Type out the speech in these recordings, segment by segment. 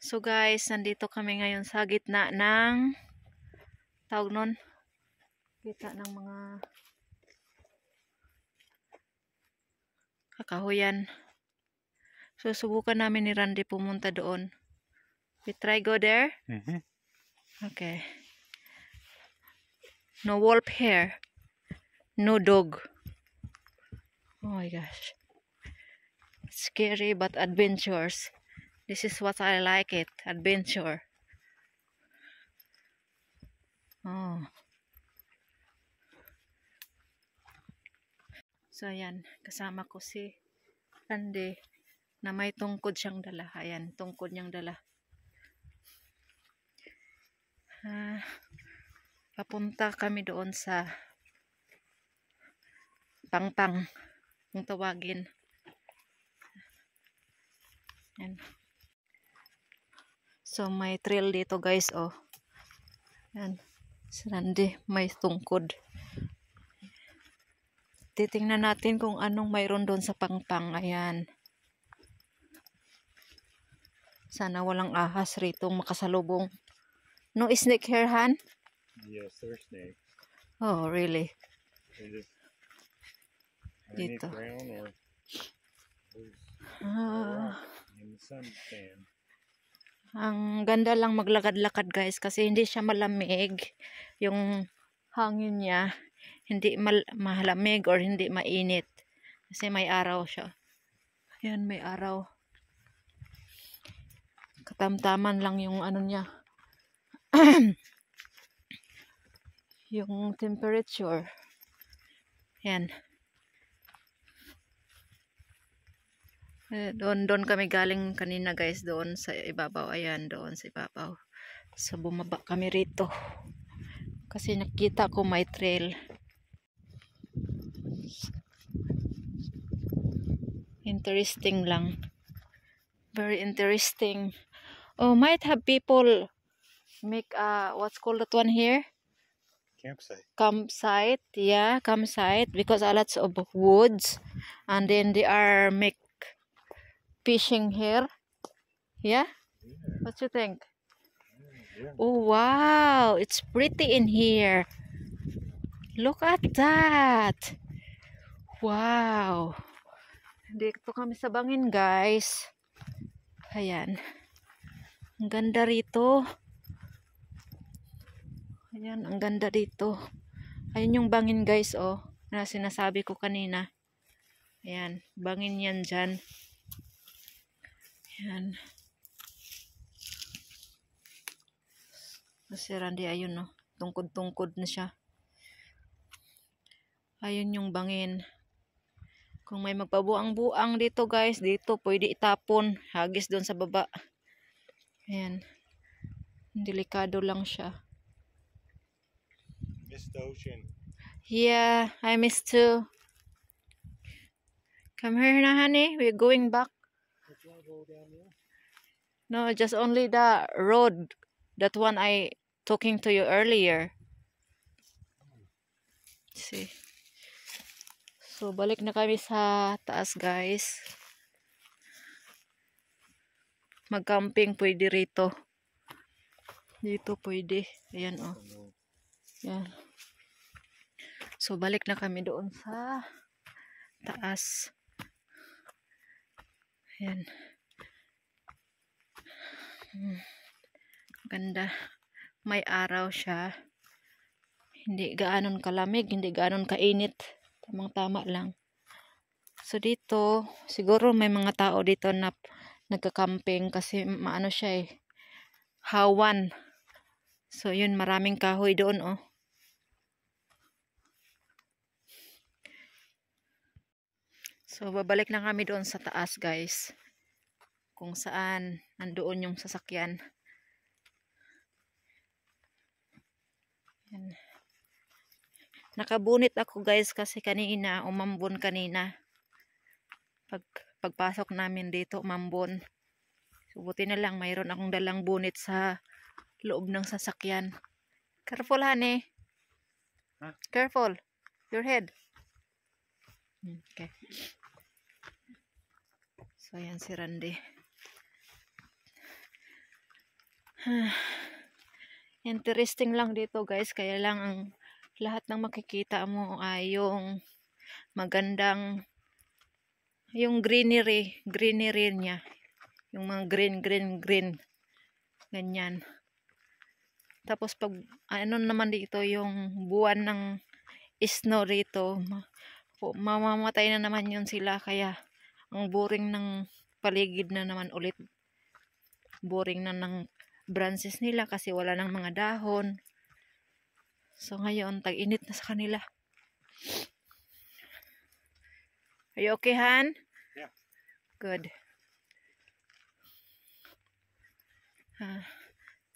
So guys, nandito kami ngayon sa gitna ng tawag nun, kita ng mga kakahuyan. So subukan namin ni Randy pumunta doon. We try go there? Okay. No wolf here. No dog. Oh my gosh. Scary but adventures. This is what I like it. Adventure. Oh. So ayan, kasama ko si Randy na may tungkod siyang dala. Ayan, tungkod niyang dala. Papunta kami doon sa Pangpang, kung tawagin. Ayan. So may trail dito guys, oh. Ayan, si Randy may tungkod. Titingnan natin kung anong mayroon doon sa Pangpang. Ayan. Sana walang ahas rito makasalubong. No snake here, Han? Yes, there are snakes. Oh, really? They're just Dito. ground or in the sun stand. Ang ganda lang maglakad-lakad guys kasi hindi siya malamig. Yung hangin niya hindi malamig or hindi mainit. Kasi may araw siya. Ayan, may araw. Katamtaman lang yung ano niya. Yung temperature. Ayan. Doon kami galing kanina guys, doon sa ibabaw. Ayan, doon sa ibabaw. So bumaba kami rito. Kasi nakita ko may trail. Interesting lang. Very interesting. Oh, might have people make what's called that one here? Campsite. Yeah, campsite, because lots of woods, and then they are make fishing here. Yeah? What you think? Yeah. Oh wow, it's pretty in here. Look at that. Wow. Dito kami sa bangin guys. Ayan. Ang ganda rito. Ayan, ang ganda dito. Ayan yung bangin guys, oh. Na sinasabi ko kanina. Ayan, bangin yan dyan. Ayan. Si Randy, ayun, oh. Tungkod-tungkod na siya. Ayun yung bangin. Kung may magpabuang-buang dito guys, dito pwede itapon. Hagis doon sa baba. Ayan. Delikado lang siya. Miss the ocean. Yeah, I miss too. Come here na, honey. We're going back. No, just only the road. That one I talking to you earlier. See. So, balik na kami sa taas, guys. Mag-camping pwede rito. Dito pwede. Ayan, oh. Ayan. So, balik na kami doon sa taas. Ayan. Ganda. May araw siya. Hindi gaanon kalamig, hindi gaanon kainit. Tamang-tama lang. So dito, siguro may mga tao dito na nagka-camping kasi maano siya eh. Hawan. So yun, maraming kahoy doon, oh. So babalik na kami doon sa taas, guys. Kung saan nandoon yung sasakyan. Yan. Nakabunit ako guys kasi kanina, umambon kanina. Pagpasok namin dito, umambon. So, buti na lang, mayroon akong dalang bunit sa loob ng sasakyan. Careful, honey. Huh? Careful. Your head. Okay. So, ayan si Randy. Interesting lang dito guys, kaya lang ang lahat ng makikita mo ay yung magandang yung greenery niya, yung mga green ganyan. Tapos pag ano naman dito yung buwan ng snow rito, mamamatay na naman yun sila, kaya ang boring ng paligid na naman ulit, boring na ng branches nila kasi wala nang mga dahon. So ngayon tag-init na sa kanila. Are you okay, Han? Yeah. Good.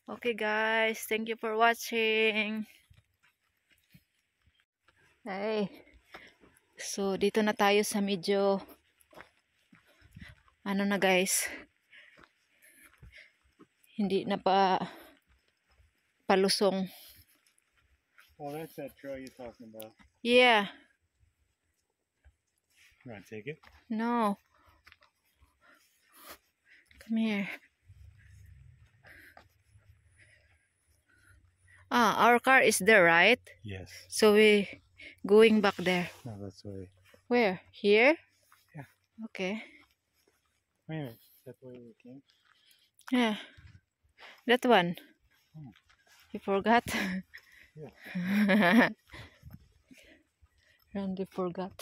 Okay guys, thank you for watching. Hey. So dito na tayo sa medyo ano na guys, hindi na palusong. Oh, that's that trail you're talking about. Yeah. You want to take it? No. Come here. Our car is there, right? Yes. So we going back there. No, that's the way. Where? Here? Yeah. Okay. Wait a minute. Is that the way we came? Yeah. That one. Oh. You forgot? Yeah. Randy forgot.